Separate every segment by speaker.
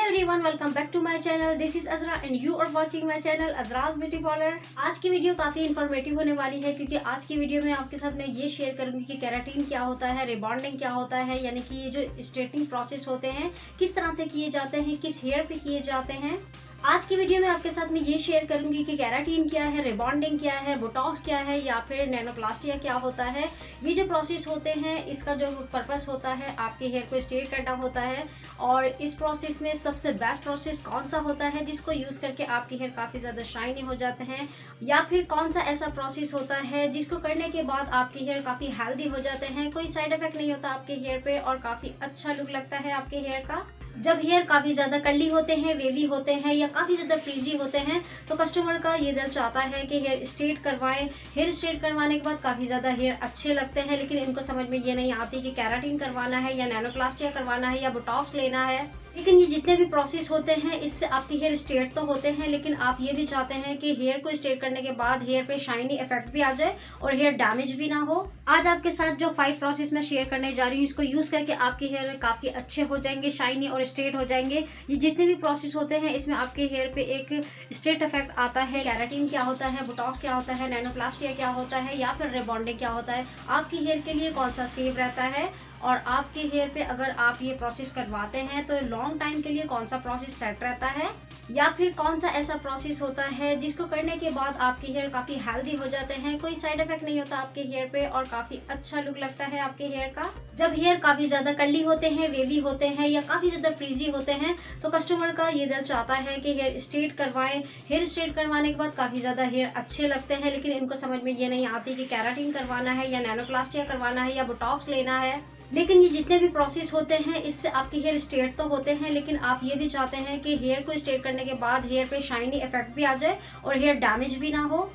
Speaker 1: Everyone, welcome back to my channel. This is Azra and you are watching my channel Azra's beauty parlour. आज की video काफी informative होने वाली है क्योंकि आज की वीडियो में आपके साथ मैं ये शेयर करूंगी कि केराटिन क्या होता है, रिबॉन्डिंग क्या होता है, यानी कि ये जो स्ट्रेटनिंग प्रोसेस होते हैं किस तरह से किए जाते हैं, किस हेयर पे किए जाते हैं। आज की वीडियो में आपके साथ मैं ये शेयर करूंगी कि केराटिन क्या है, रिबॉन्डिंग क्या है, बोटॉक्स क्या है या फिर नैनोप्लास्टिया क्या होता है। ये जो प्रोसेस होते हैं इसका जो पर्पस होता है आपके हेयर को स्ट्रेट करना होता है और इस प्रोसेस में सबसे बेस्ट प्रोसेस कौन सा होता है जिसको यूज़ करके आपके हेयर काफ़ी ज़्यादा शाइनी हो जाते हैं, या फिर कौन सा ऐसा प्रोसेस होता है जिसको करने के बाद आपके हेयर काफ़ी हेल्दी हो जाते हैं, कोई साइड इफेक्ट नहीं होता आपके हेयर पे और काफ़ी अच्छा लुक लगता है आपके हेयर का। जब हेयर काफ़ी ज़्यादा कर्ली होते हैं, वेवी होते हैं या काफ़ी ज़्यादा फ्रीजी होते हैं तो कस्टमर का ये दिल चाहता है कि हेयर स्ट्रेट करवाएं। हेयर स्ट्रेट करवाने के बाद काफ़ी ज़्यादा हेयर अच्छे लगते हैं, लेकिन इनको समझ में ये नहीं आती कि केराटिन करवाना है या नैनोप्लास्टिया करवाना है या बोटॉक्स लेना है। लेकिन ये जितने भी प्रोसेस होते हैं इससे आपके हेयर स्ट्रेट तो होते हैं, लेकिन आप ये भी चाहते हैं कि हेयर को स्ट्रेट करने के बाद हेयर पे शाइनी इफेक्ट भी आ जाए और हेयर डैमेज भी ना हो। आज आपके साथ जो 5 प्रोसेस मैं शेयर करने जा रही हूँ इसको यूज करके आपके हेयर काफी अच्छे हो जाएंगे, शाइनी और स्ट्रेट हो जाएंगे। ये जितने भी प्रोसेस होते हैं इसमें आपके हेयर पे एक स्ट्रेट इफेक्ट आता है। केराटिन क्या होता है, बोटॉक्स क्या होता है, नैनोप्लास्टिया क्या होता है या फिर रिबॉन्डिंग क्या होता है, आपकी हेयर के लिए कौन सा सेफ रहता है और आपके हेयर पे अगर आप ये प्रोसेस करवाते हैं तो लॉन्ग टाइम के लिए कौन सा प्रोसेस सेट रहता है, या फिर कौन सा ऐसा प्रोसेस होता है जिसको करने के बाद आपके हेयर काफ़ी हेल्दी हो जाते हैं, कोई साइड इफेक्ट नहीं होता आपके हेयर पे और काफ़ी अच्छा लुक लगता है आपके हेयर का। जब हेयर काफ़ी ज़्यादा कर्ली होते हैं, वेवी होते हैं या काफ़ी ज़्यादा फ्रीजी होते हैं तो कस्टमर का ये दिल चाहता है कि हेयर स्ट्रेट करवाएं। हेयर स्ट्रेट करवाने के बाद काफ़ी ज़्यादा हेयर अच्छे लगते हैं, लेकिन इनको समझ में ये नहीं आती कि केराटिन करवाना है या नैनोप्लास्टिया करवाना है या बोटॉक्स लेना है। लेकिन ये जितने भी प्रोसेस होते हैं इससे आपके हेयर स्ट्रेट तो होते हैं, लेकिन आप ये भी चाहते हैं कि हेयर को स्ट्रेट करने के बाद हेयर पे शाइनी इफेक्ट भी आ जाए और हेयर डैमेज भी ना हो।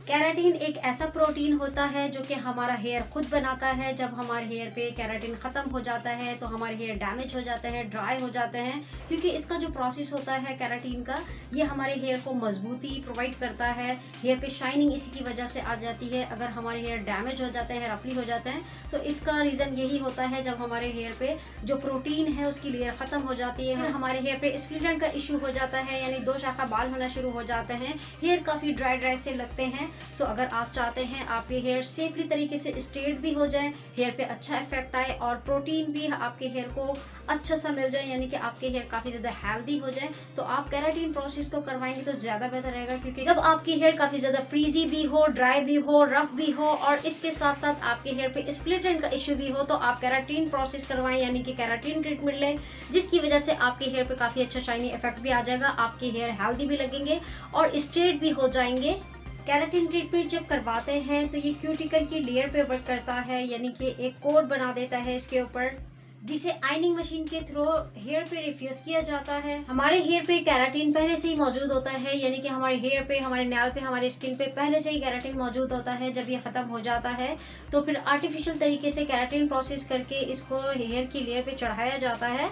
Speaker 1: केराटिन एक ऐसा प्रोटीन होता है जो कि हमारा हेयर खुद बनाता है। जब हमारे हेयर पे केराटिन ख़त्म हो जाता है तो हमारे हेयर डैमेज हो जाते हैं, ड्राई हो जाते हैं, क्योंकि इसका जो प्रोसेस होता है केराटिन का ये हमारे हेयर को मजबूती प्रोवाइड करता है, हेयर पे शाइनिंग इसी की वजह से आ जाती है। अगर हमारे हेयर डैमेज हो जाते हैं, रफली हो जाते हैं तो इसका रीज़न यही होता है जब हमारे हेयर पे जो प्रोटीन है उसकी लेयर ख़त्म हो जाती है, हमारे हेयर पे स्प्लिट एंड का इशू हो जाता है, यानी 2 शाखा बाल होना शुरू हो जाते हैं, हेयर काफ़ी ड्राई से लगते हैं। सो अगर आप चाहते हैं आपके हेयर सेफली तरीके से स्ट्रेट भी हो जाए, हेयर पे अच्छा इफेक्ट आए और प्रोटीन भी आपके हेयर को अच्छा सा मिल जाए, यानी कि आपके हेयर काफ़ी ज़्यादा हेल्दी हो जाए, तो आप केराटिन प्रोसेस को करवाएंगे तो ज़्यादा बेहतर रहेगा। क्योंकि जब आपकी हेयर काफ़ी ज़्यादा फ्रीजी भी हो, ड्राई भी हो, रफ भी हो और इसके साथ साथ आपके हेयर पे स्प्लिट एंड का इशू भी हो तो आप केराटिन प्रोसेस करवाएं, यानी कि केराटिन ट्रीटमेंट लें, जिसकी वजह से आपके हेयर पे काफ़ी अच्छा शाइनी इफेक्ट भी आ जाएगा, आपके हेयर हेल्दी भी लगेंगे और स्ट्रेट भी हो जाएंगे। केराटिन ट्रीटमेंट जब करवाते हैं तो ये क्यूटिकल की लेयर पे वर्क करता है, यानी कि एक कोट बना देता है इसके ऊपर, जिसे आयनिंग मशीन के थ्रू हेयर पे रिफ्यूज किया जाता है। हमारे हेयर पे केराटिन पहले से ही मौजूद होता है, यानी कि हमारे हेयर पे, हमारे नाल पे, हमारे स्किन पे पहले से ही केराटिन मौजूद होता है। जब ये ख़त्म हो जाता है तो फिर आर्टिफिशियल तरीके से केराटिन प्रोसेस करके इसको हेयर की लेयर पे चढ़ाया जाता है।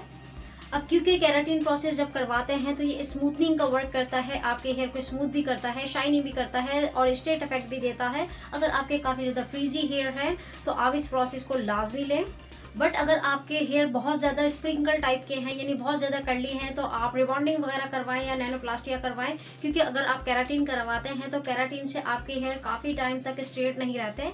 Speaker 1: अब क्योंकि केराटिन प्रोसेस जब करवाते हैं तो ये स्मूथनिंग का वर्क करता है, आपके हेयर को स्मूथ भी करता है, शाइनी भी करता है और स्ट्रेट इफेक्ट भी देता है। अगर आपके काफ़ी ज़्यादा फ्रीजी हेयर है तो आप इस प्रोसेस को लाजमी लें। बट अगर आपके हेयर बहुत ज़्यादा स्प्रिंकल टाइप के हैं, यानी बहुत ज़्यादा कर्ली हैं, तो आप रिबॉन्डिंग वगैरह करवाएं या नैनोप्लास्टिया करवाएं, क्योंकि अगर आप केराटिन करवाते हैं तो केराटिन से आपके हेयर काफ़ी टाइम तक स्ट्रेट नहीं रहते।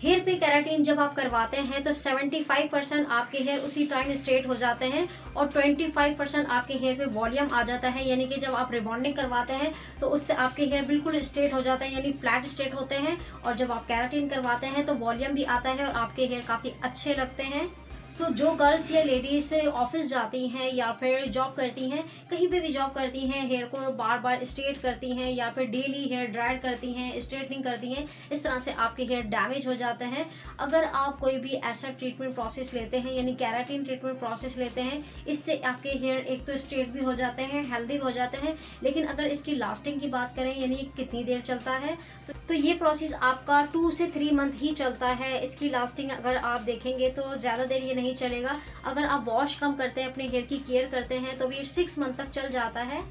Speaker 1: हेयर पे केराटिन जब आप करवाते हैं तो 75% आपके हेयर उसी टाइम स्ट्रेट हो जाते हैं और 25% आपके हेयर पे वॉल्यूम आ जाता है, यानी कि जब आप रिबॉन्डिंग करवाते हैं तो उससे आपके हेयर बिल्कुल स्ट्रेट हो जाते हैं, यानी फ्लैट स्ट्रेट होते हैं, और जब आप केराटिन करवाते हैं तो वॉल्यूम भी आता है और आपके हेयर काफ़ी अच्छे लगते हैं। सो जो गर्ल्स या लेडीज़ ऑफिस जाती हैं या फिर जॉब करती हैं, कहीं पे भी जॉब करती हैं, हेयर को बार बार स्ट्रेट करती हैं या फिर डेली हेयर ड्राई करती हैं, स्ट्रेटनिंग करती हैं, इस तरह से आपके हेयर डैमेज हो जाते हैं। अगर आप कोई भी ऐसा ट्रीटमेंट प्रोसेस लेते हैं, यानी केराटिन ट्रीटमेंट प्रोसेस लेते हैं, इससे आपके हेयर एक तो स्ट्रेट भी हो जाते हैं, हेल्दी हो जाते हैं, लेकिन अगर इसकी लास्टिंग की बात करें, यानी कितनी देर चलता है, तो ये प्रोसेस आपका 2 से 3 मंथ ही चलता है। इसकी लास्टिंग अगर आप देखेंगे तो ज़्यादा देर ये नहीं चलेगा। अगर आप वॉश कम करते हैं, अपने हेयर की केयर करते हैं, तो ये 6 मंथ तक चल जाता है।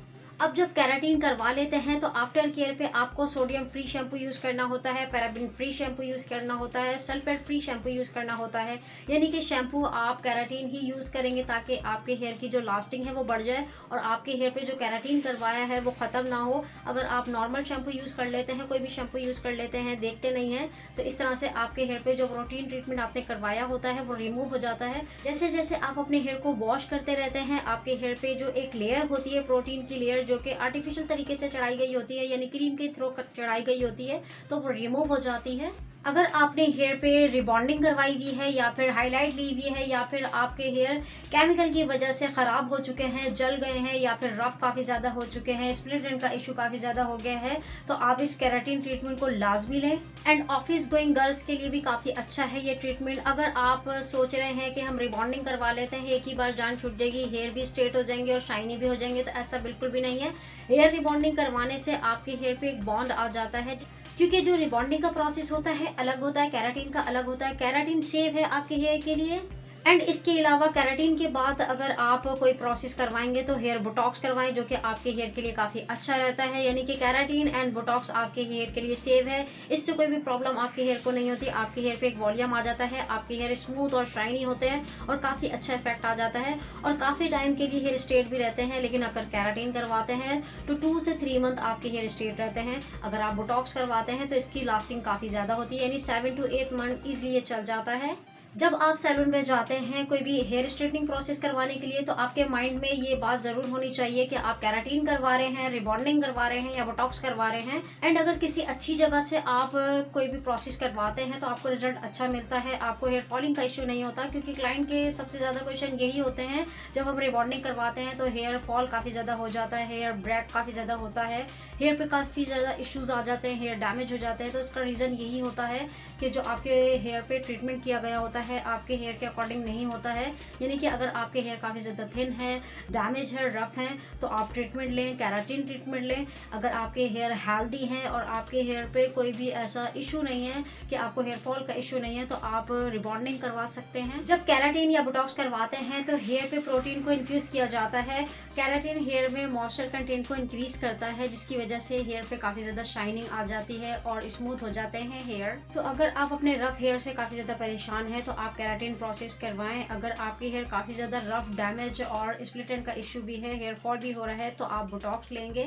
Speaker 1: अब जब केराटिन करवा लेते हैं तो आफ्टर केयर पे आपको सोडियम फ्री शैम्पू यूज़ करना होता है, पैराबिन फ्री शैम्पू यूज़ करना होता है, सल्फेट फ्री शैम्पू यूज़ करना होता है। यानी कि शैम्पू आप केराटिन ही यूज़ करेंगे ताकि आपके हेयर की जो लास्टिंग है वो बढ़ जाए और आपके हेयर पे जो केराटिन करवाया है वो ख़त्म ना हो। अगर आप नॉर्मल शैम्पू यूज़ कर लेते हैं, कोई भी शैम्पू यूज़ कर लेते हैं, देखते नहीं हैं, तो इस तरह से आपके हेयर पे जो प्रोटीन ट्रीटमेंट आपने करवाया होता है वो रिमूव हो जाता है। जैसे जैसे आप अपने हेयर को वॉश करते रहते हैं, आपके हेयर पे जो एक लेयर होती है प्रोटीन की लेयर, जो कि आर्टिफिशियल तरीके से चढ़ाई गई होती है, यानी क्रीम के थ्रू चढ़ाई गई होती है, तो वो रिमूव हो जाती है। अगर आपने हेयर पे रिबॉन्डिंग करवाई हुई है या फिर हाईलाइट ली हुई है या फिर आपके हेयर केमिकल की वजह से ख़राब हो चुके हैं, जल गए हैं या फिर रफ काफ़ी ज़्यादा हो चुके हैं, स्प्लिट एंड का इशू काफ़ी ज़्यादा हो गया है, तो आप इस केराटिन ट्रीटमेंट को लाजमी लें। एंड ऑफिस गोइंग गर्ल्स के लिए भी काफ़ी अच्छा है ये ट्रीटमेंट। अगर आप सोच रहे हैं कि हम रिबॉन्डिंग करवा लेते हैं, एक ही बार जान छूट जाएगी, हेयर भी स्ट्रेट हो जाएंगे और शाइनी भी हो जाएंगे, तो ऐसा बिल्कुल भी नहीं है। हेयर रिबॉन्डिंग करवाने से आपके हेयर पे एक बॉन्ड आ जाता है, क्योंकि जो रिबॉन्डिंग का प्रोसेस होता है अलग होता है, केराटिन का अलग होता है। केराटिन सेफ है आपके हेयर के लिए। एंड इसके अलावा केराटिन के बाद अगर आप कोई प्रोसेस करवाएंगे तो हेयर बोटॉक्स करवाएं, जो कि आपके हेयर के लिए काफ़ी अच्छा रहता है। यानी कि केराटिन एंड बोटॉक्स आपके हेयर के लिए सेफ है, इससे कोई भी प्रॉब्लम आपके हेयर को नहीं होती। आपके हेयर पे एक वॉल्यूम आ जाता है, आपके हेयर स्मूथ और शाइनी होते हैं और काफ़ी अच्छा इफेक्ट आ जाता है और काफ़ी टाइम के लिए हेयर स्ट्रेट भी रहते हैं। लेकिन अगर केराटिन करवाते हैं तो 2 से 3 मंथ आपके हेयर स्ट्रेट रहते हैं। अगर आप बोटॉक्स करवाते हैं तो इसकी लास्टिंग काफ़ी ज़्यादा होती है, यानी 7 to 8 मंथ ईजिली ये चल जाता है। जब आप सैलून में जाते हैं कोई भी हेयर स्ट्रेटनिंग प्रोसेस करवाने के लिए, तो आपके माइंड में ये बात ज़रूर होनी चाहिए कि आप केराटिन करवा रहे हैं, रिबॉन्डिंग करवा रहे हैं या बोटॉक्स करवा रहे हैं। एंड अगर किसी अच्छी जगह से आप कोई भी प्रोसेस करवाते हैं तो आपको रिजल्ट अच्छा मिलता है, आपको हेयर फॉलिंग का इशू नहीं होता। क्योंकि क्लाइंट के सबसे ज़्यादा क्वेश्चन यही होते हैं, जब हम रिबॉन्डिंग करवाते हैं तो हेयर फॉल काफ़ी ज़्यादा हो जाता है, हेयर ब्रेक काफ़ी ज़्यादा होता है, हेयर पे काफ़ी ज़्यादा इश्यूज़ आ जाते हैं, हेयर डैमेज हो जाते हैं। तो इसका रीज़न यही होता है कि जो आपके हेयर पे ट्रीटमेंट किया गया होता है आपके हेयर के अकॉर्डिंग नहीं होता है। यानी कि अगर आपके हेयर काफ़ी ज़्यादा थिन है, डैमेज है, रफ हैं, तो आप ट्रीटमेंट लें, केराटिन ट्रीटमेंट लें। अगर आपके हेयर हेल्दी हैं और आपके हेयर पे कोई भी ऐसा इशू नहीं है कि आपको हेयर फॉल का इशू नहीं है, तो आप रिबॉन्डिंग करवा सकते हैं। जब केराटिन या बोटॉक्स करवाते हैं तो हेयर पे प्रोटीन को इन्फ्यूज़ किया जाता है। केराटिन हेयर में मॉइस्चर कंटेंट को इंक्रीज करता है, जिसकी वजह से हेयर पे काफ़ी ज़्यादा शाइनिंग आ जाती है और स्मूथ हो जाते हैं हेयर। तो अगर आप अपने रफ हेयर से काफ़ी ज़्यादा परेशान हैं तो आप केराटिन प्रोसेस करवाएं। अगर आपके हेयर काफ़ी ज़्यादा रफ, डैमेज और स्प्लिट एंड का इशू भी है, हेयर फॉल भी हो रहा है, तो आप बोटॉक्स लेंगे।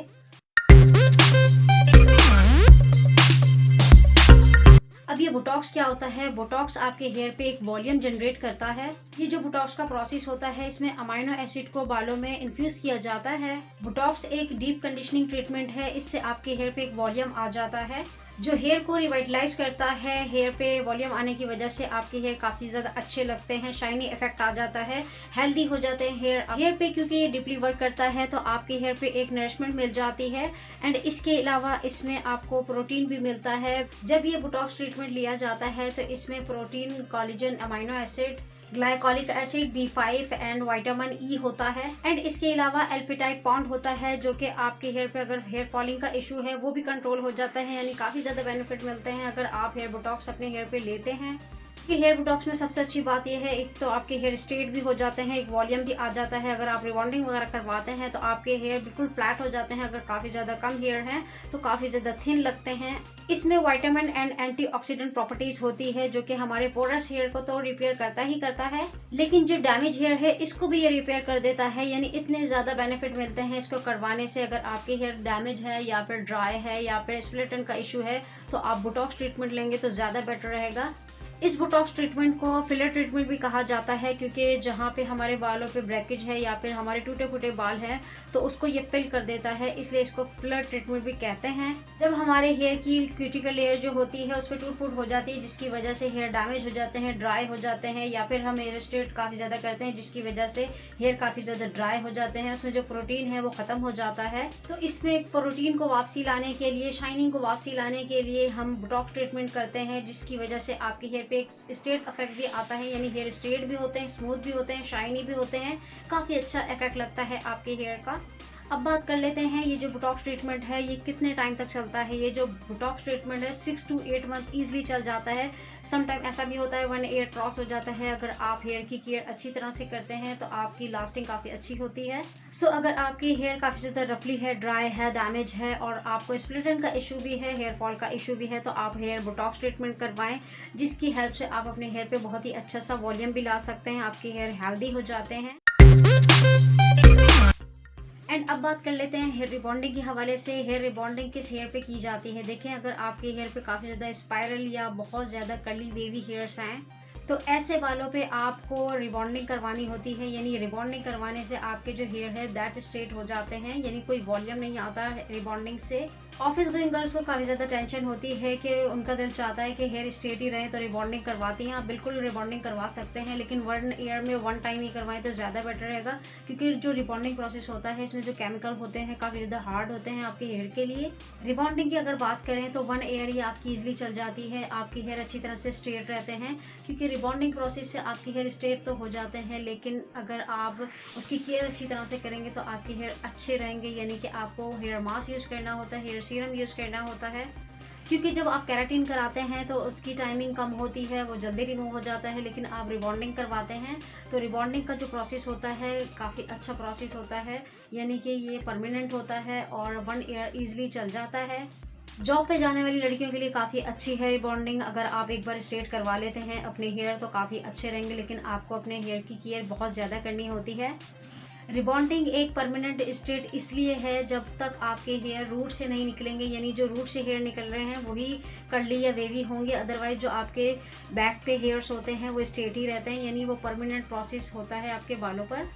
Speaker 1: अब ये बोटॉक्स क्या होता है? बोटॉक्स आपके हेयर पे एक वॉल्यूम जनरेट करता है। ये जो बोटॉक्स का प्रोसेस होता है, इसमें अमाइनो एसिड को बालों में इन्फ्यूज़ किया जाता है। बोटॉक्स एक डीप कंडीशनिंग ट्रीटमेंट है, इससे आपके हेयर पे एक वॉल्यूम आ जाता है जो हेयर को रिवाइटलाइज करता है। हेयर पे वॉल्यूम आने की वजह से आपके हेयर काफ़ी ज़्यादा अच्छे लगते हैं, शाइनी इफेक्ट आ जाता है, हेल्दी हो जाते हैं हेयर पे। क्योंकि ये डीपली वर्क करता है तो आपके हेयर पे एक नरिशमेंट मिल जाती है। एंड इसके अलावा इसमें आपको प्रोटीन भी मिलता है। जब ये बोटॉक्स ट्रीटमेंट लिया जाता है तो इसमें protein, collagen, amino acid, glycolic acid, B5 and vitamin E होता है। एंड इसके अलावा एल्पिटाइट पॉन्ड होता है, जो कि आपके हेयर पे अगर हेयर फॉलिंग का इशू है वो भी कंट्रोल हो जाता है। यानी काफ़ी ज़्यादा बेनिफिट मिलते हैं अगर आप हेयर बोटॉक्स अपने हेयर पे लेते हैं। कि हेयर बोटॉक्स में सबसे अच्छी बात यह है, एक तो आपके हेयर स्ट्रेट भी हो जाते हैं, एक वॉल्यूम भी आ जाता है। अगर आप रिबॉन्डिंग वगैरह करवाते हैं तो आपके हेयर बिल्कुल फ्लैट हो जाते हैं। अगर काफ़ी ज़्यादा कम हेयर हैं तो काफ़ी ज़्यादा थिन लगते हैं। इसमें विटामिन एंड एंटीऑक्सीडेंट प्रॉपर्टीज़ होती है, जो कि हमारे पोरस हेयर को तो रिपेयर करता ही करता है, लेकिन जो डैमेज हेयर है इसको भी ये रिपेयर कर देता है। यानी इतने ज़्यादा बेनिफिट मिलते हैं इसको करवाने से। अगर आपके हेयर डैमेज है या फिर ड्राई है या फिर स्प्लिट एंड का इशू है तो आप बोटॉक्स ट्रीटमेंट लेंगे तो ज़्यादा बेटर रहेगा। इस बोटॉक्स ट्रीटमेंट को फिलर ट्रीटमेंट भी कहा जाता है, क्योंकि जहाँ पे हमारे बालों पे ब्रेकेज है या फिर हमारे टूटे फूटे बाल हैं तो उसको ये फिल कर देता है, इसलिए इसको फिलर ट्रीटमेंट भी कहते हैं। जब हमारे हेयर की क्यूटिकल लेयर जो होती है उस पर टूट फूट हो जाती है, जिसकी वजह से हेयर डैमेज हो जाते हैं, ड्राई हो जाते हैं, या फिर हम हेयर स्ट्रेट काफ़ी ज़्यादा करते हैं जिसकी वजह से हेयर काफ़ी ज़्यादा ड्राई हो जाते हैं, उसमें जो प्रोटीन है वो ख़त्म हो जाता है। तो इसमें प्रोटीन को वापसी लाने के लिए, शाइनिंग को वापसी लाने के लिए हम बोटॉक्स ट्रीटमेंट करते हैं, जिसकी वजह से आपके हेयर पे एक स्ट्रेट इफेक्ट भी आता है। यानी हेयर स्ट्रेट भी होते हैं, स्मूथ भी होते हैं, शाइनी भी होते हैं, काफ़ी अच्छा इफेक्ट लगता है आपके हेयर का। अब बात कर लेते हैं ये जो बोटॉक्स ट्रीटमेंट है ये कितने टाइम तक चलता है। ये जो बोटॉक्स ट्रीटमेंट है 6 to 8 मंथ ईजिली चल जाता है। सम टाइम ऐसा भी होता है 1 ईयर क्रॉस हो जाता है। अगर आप हेयर की केयर अच्छी तरह से करते हैं तो आपकी लास्टिंग काफ़ी अच्छी होती है। सो अगर आपकी हेयर काफ़ी ज़्यादा रफली है, ड्राई है, डैमेज है और आपको स्प्लिट एंड का इशू भी है, हेयर फॉल का इशू भी है, तो आप हेयर बोटॉक्स ट्रीटमेंट करवाएं, जिसकी हेल्प से आप अपने हेयर पे बहुत ही अच्छा सा वॉल्यूम भी ला सकते हैं, आपके हेयर हेल्दी हो जाते हैं। एंड अब बात कर लेते हैं हेयर रिबॉन्डिंग के हवाले से। हेयर रिबॉन्डिंग किस हेयर पे की जाती है। देखें, अगर आपके हेयर पे काफ़ी ज़्यादा स्पाइरल या बहुत ज़्यादा कर्ली वेवी हेयर्स हैं तो ऐसे बालों पे आपको रिबॉन्डिंग करवानी होती है। यानी रिबॉन्डिंग करवाने से आपके जो हेयर है दैट स्ट्रेट हो जाते हैं, यानी कोई वॉल्यूम नहीं आता रिबॉन्डिंग से। ऑफिस गोइंग गर्ल्स को काफ़ी ज़्यादा टेंशन होती है कि उनका दिल चाहता है कि हेयर स्ट्रेट ही रहे तो रिबॉन्डिंग करवाती हैं। आप बिल्कुल रिबॉन्डिंग करवा सकते हैं, लेकिन 1 ईयर में 1 टाइम ही करवाएं तो ज़्यादा बेटर रहेगा, क्योंकि जो रिबॉन्डिंग प्रोसेस होता है इसमें जो केमिकल होते हैं काफ़ी ज़्यादा हार्ड होते हैं आपके हेयर के लिए। रिबॉन्डिंग की अगर बात करें तो 1 ईयर ही आपकी ईजिली चल जाती है। आपकी हेयर अच्छी तरह से स्ट्रेट रहते हैं, क्योंकि रिबॉन्डिंग प्रोसेस से आपकी हेयर स्ट्रेट तो हो जाते हैं, लेकिन अगर आप उसकी केयर अच्छी तरह से करेंगे तो आपके हेयर अच्छे रहेंगे। यानी कि आपको हेयर मास्क यूज़ करना होता है, हेयर सीरम यूज़ करना होता है, क्योंकि जब आप केराटिन कराते हैं तो उसकी टाइमिंग कम होती है, वो जल्दी रिमूव हो जाता है। लेकिन आप रिबॉन्डिंग करवाते हैं तो रिबॉन्डिंग का जो प्रोसेस होता है काफ़ी अच्छा प्रोसेस होता है, यानी कि ये परमानेंट होता है और 1 ईयर ईजिली चल जाता है। जॉब पे जाने वाली लड़कियों के लिए काफ़ी अच्छी है रिबॉन्डिंग। अगर आप एक बार स्ट्रेट करवा लेते हैं अपने हेयर तो काफ़ी अच्छे रहेंगे, लेकिन आपको अपने हेयर की केयर बहुत ज़्यादा करनी होती है। रिबॉन्डिंग एक परमानेंट स्ट्रेट इसलिए है जब तक आपके हेयर रूट से नहीं निकलेंगे, यानी जो रूट से हेयर निकल रहे हैं वही कर्ली या वेवी होंगे, अदरवाइज जो आपके बैक पे हेयर्स होते हैं वो स्ट्रेट ही रहते हैं, यानी वो परमानेंट प्रोसेस होता है आपके बालों पर।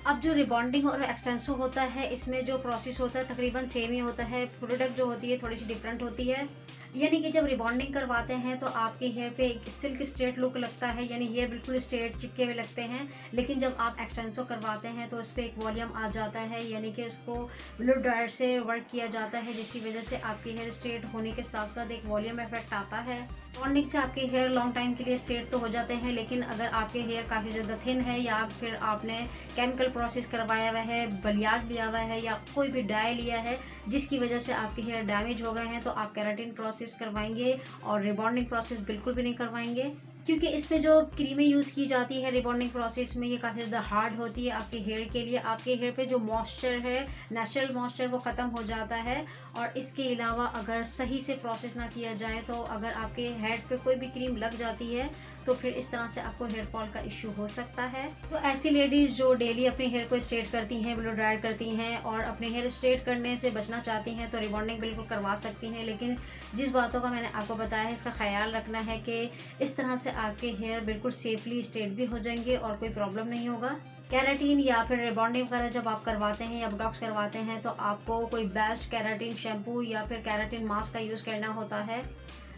Speaker 1: अब जो रिबॉन्डिंग और एक्सटेंसो होता है इसमें जो प्रोसेस होता है तकरीबन सेम ही होता है, प्रोडक्ट जो होती है थोड़ी सी डिफरेंट होती है। यानी कि जब रिबॉन्डिंग करवाते हैं तो आपके हेयर पे एक सिल्क स्ट्रेट लुक लगता है, यानी हेयर बिल्कुल स्ट्रेट चिपके हुए लगते हैं। लेकिन जब आप एक्सटेंसो करवाते हैं तो उस पर एक वॉल्यूम आ जाता है, यानी कि उसको ब्लो ड्रायर से वर्क किया जाता है, जिसकी वजह से आपके हेयर स्ट्रेट होने के साथ साथ एक वॉल्यूम इफेक्ट आता है। रिबॉन्डिंग से आपके हेयर लॉन्ग टाइम के लिए स्ट्रेट तो हो जाते हैं, लेकिन अगर आपके हेयर काफ़ी ज़्यादा थिन है या फिर आपने केमिकल प्रोसेस करवाया हुआ है, बलियाज लिया हुआ है या कोई भी डाई लिया है जिसकी वजह से आपके हेयर डैमेज हो गए हैं, तो आप केराटिन प्रोसेस करवाएंगे और रिबॉन्डिंग प्रोसेस बिल्कुल भी नहीं करवाएंगे, क्योंकि इसमें जो क्रीमें यूज़ की जाती है रिबॉन्डिंग प्रोसेस में ये काफ़ी ज़्यादा हार्ड होती है आपके हेयर के लिए। आपके हेयर पे जो मॉइस्चर है, नेचुरल मॉइस्चर, वो ख़त्म हो जाता है। और इसके अलावा अगर सही से प्रोसेस ना किया जाए तो अगर आपके हेड पे कोई भी क्रीम लग जाती है तो फिर इस तरह से आपको हेयर फॉल का इशू हो सकता है। तो ऐसी लेडीज़ जो डेली अपने हेयर को स्ट्रेट करती हैं, ब्लो ड्रायर करती हैं और अपने हेयर स्ट्रेट करने से बचना चाहती हैं तो रिबॉन्डिंग बिल्कुल करवा सकती हैं, लेकिन जिस बातों का मैंने आपको बताया है इसका ख्याल रखना है कि इस तरह से आपके हेयर बिल्कुल सेफली स्ट्रेट भी हो जाएंगे और कोई प्रॉब्लम नहीं होगा। केराटिन या फिर रिबॉन्डिंग वगैरह जब आप करवाते हैं या बोटॉक्स करवाते हैं तो आपको कोई बेस्ट केराटिन शैम्पू या फिर केराटिन मास्क का यूज़ करना होता है।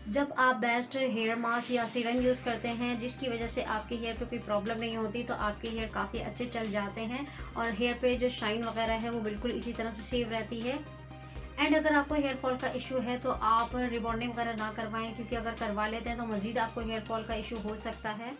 Speaker 1: जब आप बेस्ट हेयर मास्क या सीरम यूज़ करते हैं जिसकी वजह से आपके हेयर पे कोई प्रॉब्लम नहीं होती तो आपके हेयर काफ़ी अच्छे चल जाते हैं और हेयर पे जो शाइन वगैरह है वो बिल्कुल इसी तरह से सेव रहती है। एंड अगर आपको हेयर फॉल का इशू है तो आप रिबॉन्डिंग वगैरह ना करवाएं, क्योंकि अगर करवा लेते हैं तो मज़ीद आपको हेयर फॉल का इशू हो सकता है।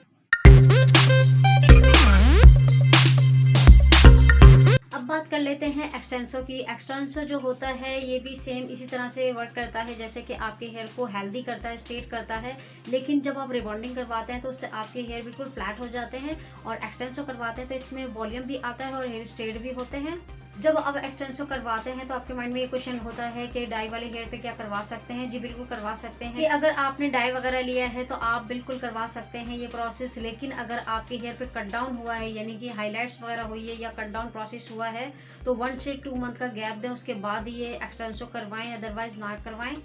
Speaker 1: अब बात कर लेते हैं एक्सटेंसो की। एक्सटेंसो जो होता है ये भी सेम इसी तरह से वर्क करता है जैसे कि आपके हेयर को हेल्दी करता है, स्ट्रेट करता है, लेकिन जब आप रिबॉन्डिंग करवाते हैं तो उससे आपके हेयर बिल्कुल फ्लैट हो जाते हैं और एक्सटेंसो करवाते हैं तो इसमें वॉल्यूम भी आता है और हेयर स्ट्रेट भी होते हैं। जब आप एक्सटेंसो करवाते हैं तो आपके माइंड में ये क्वेश्चन होता है कि डाई वाले हेयर पे क्या करवा सकते हैं। जी बिल्कुल करवा सकते हैं कि अगर आपने डाई वगैरह लिया है तो आप बिल्कुल करवा सकते हैं ये प्रोसेस, लेकिन अगर आपके हेयर पे कट डाउन हुआ है यानी कि हाईलाइट्स वगैरह हुई है या कट डाउन प्रोसेस हुआ है तो 1 से 2 मंथ का गैप दें, उसके बाद ये एक्सटेंसो करवाएं, अदरवाइज ना करवाएं।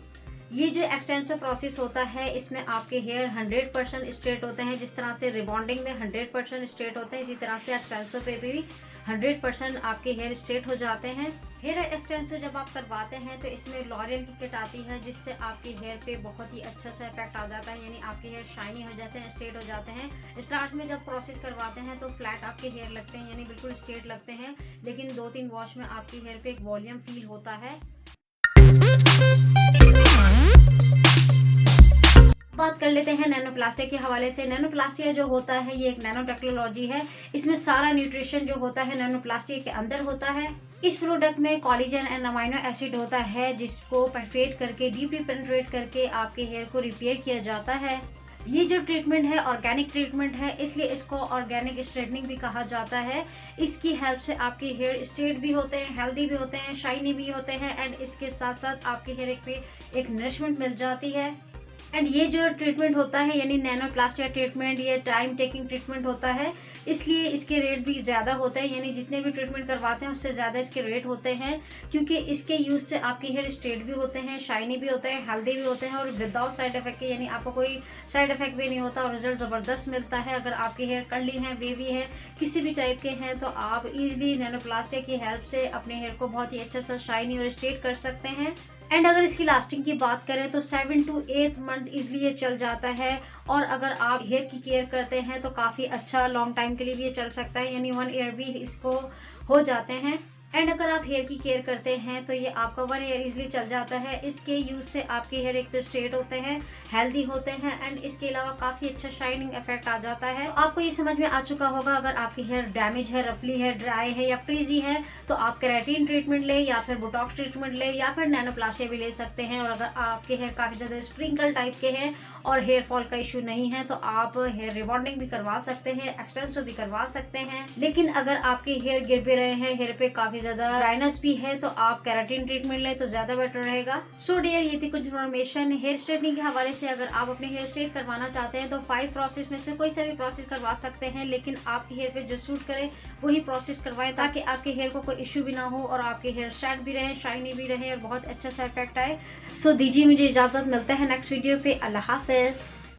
Speaker 1: ये जो एक्सटेंसो प्रोसेस होता है इसमें आपके हेयर 100% स्ट्रेट होते हैं। जिस तरह से रिबॉन्डिंग में 100% स्ट्रेट होते हैं इसी तरह से एक्सटेंसो पे भी 100% आपके हेयर स्ट्रेट हो जाते हैं। हेयर एक्सटेंसो जब आप करवाते हैं तो इसमें लॉरियल की किट आती है जिससे आपके हेयर पे बहुत ही अच्छा सा इफेक्ट आ जाता है, यानी आपके हेयर शाइनी हो जाते हैं, स्ट्रेट हो जाते हैं। स्टार्ट में जब प्रोसेस करवाते हैं तो फ्लैट आपके हेयर लगते हैं, यानी बिल्कुल स्ट्रेट लगते हैं, लेकिन 2-3 वॉश में आपके हेयर पे एक वॉल्यूम फील होता है। बात कर लेते हैं नैनोप्लास्टिक के हवाले से। नैनोप्लास्टिक जो होता है ये एक नैनो टेक्नोलॉजी है। इसमें सारा न्यूट्रिशन जो होता है नैनोप्लास्टिक के अंदर होता है। इस प्रोडक्ट में कोलेजन एंड अमाइनो एसिड होता है जिसको पेनेट्रेट करके, डीपली पेनेट्रेट करके आपके हेयर को रिपेयर किया जाता है। ये जो ट्रीटमेंट है ऑर्गेनिक ट्रीटमेंट है, इसलिए इसको ऑर्गेनिक स्ट्रेटनिंग भी कहा जाता है। इसकी हेल्प से आपके हेयर स्ट्रेट भी होते हैं, हेल्दी भी होते हैं, शाइनी भी होते हैं एंड इसके साथ साथ आपके हेयर पे एक नरिशमेंट मिल जाती है। एंड ये जो ट्रीटमेंट होता है यानी नैनोप्लास्टिक ट्रीटमेंट, ये टाइम टेकिंग ट्रीटमेंट होता है, इसलिए इसके रेट भी ज़्यादा होते हैं। यानी जितने भी ट्रीटमेंट करवाते हैं उससे ज़्यादा इसके रेट होते हैं, क्योंकि इसके यूज़ से आपके हेयर स्ट्रेट भी होते हैं, शाइनी भी होते हैं, हेल्दी भी होते हैं और विदाउट साइड इफेक्ट के, यानी आपको कोई साइड इफेक्ट भी नहीं होता और रिजल्ट ज़बरदस्त मिलता है। अगर आपके हेयर कर्ली हैं, वेवी हैं, किसी भी टाइप के हैं, तो आप इजीली नैनोप्लास्टिक की हेल्प से अपने हेयर को बहुत ही अच्छा सा शाइनी और स्ट्रेट कर सकते हैं। एंड अगर इसकी लास्टिंग की बात करें तो 7 to 8 मंथ इजली ये चल जाता है। और अगर आप हेयर की केयर करते हैं तो काफ़ी अच्छा लॉन्ग टाइम के लिए भी ये चल सकता है, यानी 1 ईयर भी इसको हो जाते हैं। एंड अगर आप हेयर की केयर करते हैं तो ये आपका 1 ईयर इजली चल जाता है। इसके यूज़ से आपके हेयर एक तो स्ट्रेट होते हैं, हेल्दी होते हैं एंड इसके अलावा काफ़ी अच्छा शाइनिंग इफेक्ट आ जाता है। आपको ये समझ में आ चुका होगा, अगर आपकी हेयर डैमेज है, रफली है, ड्राई है या फ्रीजी है तो आप केराटिन ट्रीटमेंट ले या फिर बोटॉक्स ट्रीटमेंट ले या फिर नैनोप्लास्टिक भी ले सकते हैं। और अगर आपके हेयर काफ़ी ज़्यादा स्प्रिंकल टाइप के हैं और हेयर फॉल का इशू नहीं है तो आप हेयर रिबॉन्डिंग भी करवा सकते हैं, एक्सटेंशन भी करवा सकते हैं। लेकिन अगर आपके हेयर गिर भी रहे हैं, हेयर पे काफ़ी ज़्यादा ड्राइनेस भी है, तो आप केराटिन ट्रीटमेंट लें तो ज़्यादा बेटर रहेगा। सो डियर, ये थी कुछ इन्फॉर्मेशन हेयर स्ट्रेटनिंग के हवाले से। अगर आप अपने हेयर स्ट्रेट करवाना चाहते हैं तो 5 प्रोसेस में से कोई सा भी प्रोसेस करवा सकते हैं, लेकिन आपके हेयर पे जो सूट करे वही प्रोसेस करवाएं ताकि आपके हेयर को कोई इशू भी ना हो और आपके हेयर स्ट्रेट भी रहे, शाइनी भी रहे और बहुत अच्छा सा इफेक्ट आए। सो दीजिए मुझे इजाज़त, मिलते हैं नेक्स्ट वीडियो पे। अल्लाह हाफिज़।